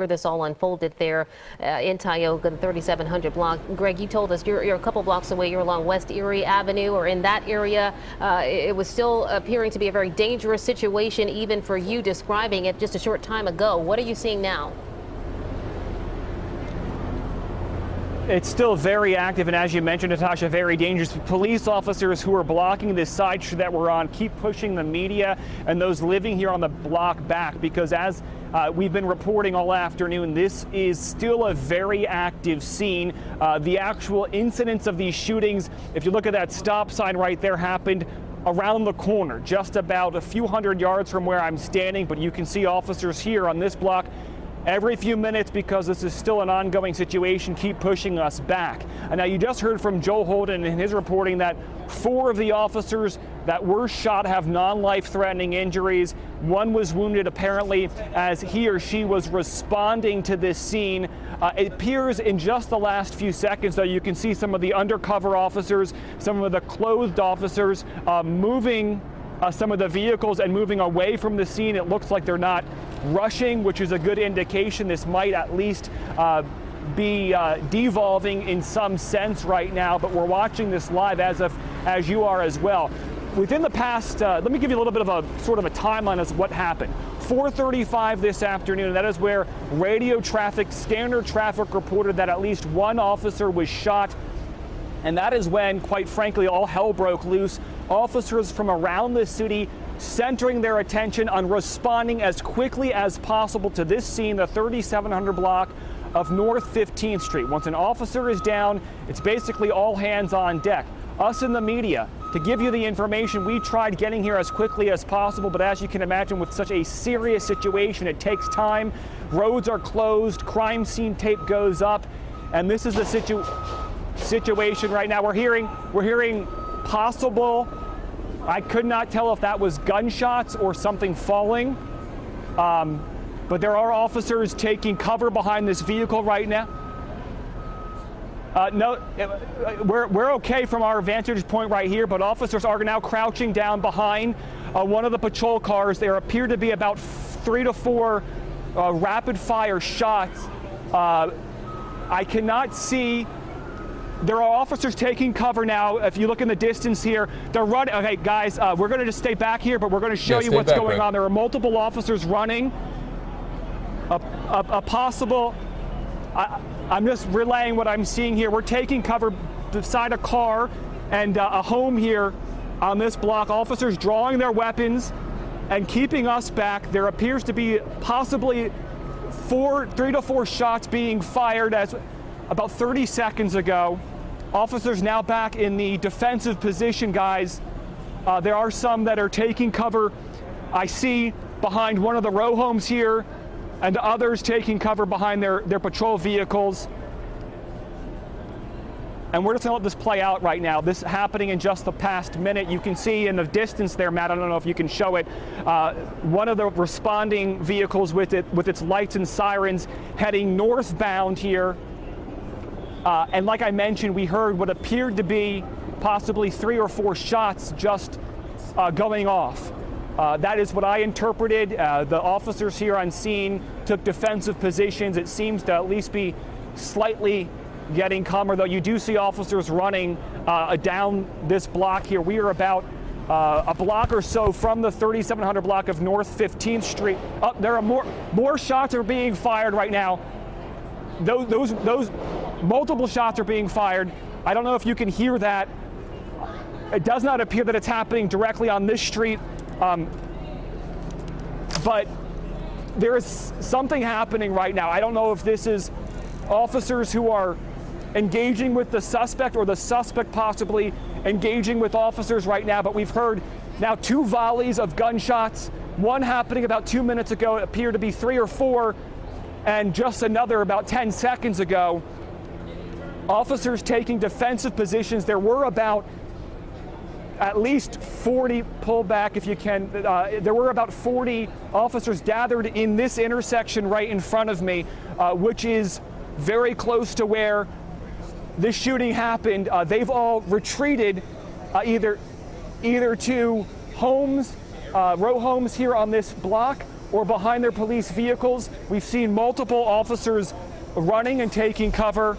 where this all unfolded there in Tioga, the 3700 block. Greg, you told us you're a couple blocks away. You're along West Erie Avenue, or in that area. It was still appearing to be a very dangerous situation, even for you describing it just a short time ago. What are you seeing now? It's still very active, and as you mentioned, Natasha, very dangerous. Police officers who are blocking this side street that we're on keep pushing the media and those living here on the block back, because as we've been reporting all afternoon, this is still a very active scene. The actual incidents of these shootings, if you look at that stop sign right there, happened around the corner, just about a few hundred yards from where I'm standing, but you can see officers here on this block every few minutes, because this is still an ongoing situation, keep pushing us back. And now you just heard from Joe Holden in his reporting that 4 of the officers that were shot have non-life-threatening injuries. One was wounded apparently as he or she was responding to this scene. It appears in just the last few seconds, though, you can see some of the undercover officers, some of the clothed officers moving some of the vehicles and moving away from the scene. It looks like they're not rushing, which is a good indication. This might at least be devolving in some sense right now, but we're watching this live as you are as well. Within the past, let me give you a little bit of a sort of a timeline as what happened. 4:35 this afternoon, that is where radio traffic, standard traffic, reported that at least one officer was shot. And that is when, quite frankly, all hell broke loose. Officers from around the city centering their attention on responding as quickly as possible to this scene, the 3700 block of North 15th Street. Once an officer is down, it's basically all hands on deck. Us in the media, to give you the information, we tried getting here as quickly as possible, but as you can imagine, with such a serious situation, it takes time. Roads are closed, crime scene tape goes up, and this is the situation right now. We're hearing possible, I could not tell if that was gunshots or something falling, but there are officers taking cover behind this vehicle right now. No, we're okay from our vantage point right here, but officers are now crouching down behind one of the patrol cars. There appear to be about 3 to 4 rapid fire shots. I cannot see. There are officers taking cover now. If you look in the distance here, they're running. Okay, guys, we're going to just stay back here, but we're going to show you what's going on. There are multiple officers running. A possible. I'm just relaying what I'm seeing here. We're taking cover beside a car and a home here on this block. Officers drawing their weapons and keeping us back. There appears to be possibly 3 to 4 shots being fired as about 30 seconds ago. Officers now back in the defensive position, guys. There are some that are taking cover. I see behind one of the row homes here, and others taking cover behind their patrol vehicles. And we're just gonna let this play out right now. This happening in just the past minute. You can see in the distance there, Matt, I don't know if you can show it, one of the responding vehicles with its lights and sirens heading northbound here. And like I mentioned, we heard what appeared to be possibly 3 or 4 shots just going off. That is what I interpreted. The officers here on scene took defensive positions. It seems to at least be slightly getting calmer, though you do see officers running down this block here. We are about a block or so from the 3700 block of North 15th Street. There are more shots are being fired right now. Those multiple shots are being fired. I don't know if you can hear that. It does not appear that it's happening directly on this street. But there is something happening right now. I don't know if this is officers who are engaging with the suspect or the suspect possibly engaging with officers right now, but we've heard now 2 volleys of gunshots, one happening about 2 minutes ago. It appeared to be 3 or 4, and just another about 10 seconds ago. Officers taking defensive positions. There were about at least 40, pull back if you can, there were about 40 officers gathered in this intersection right in front of me, which is very close to where this shooting happened. They've all retreated either to homes, row homes here on this block, or behind their police vehicles. We've seen multiple officers running and taking cover.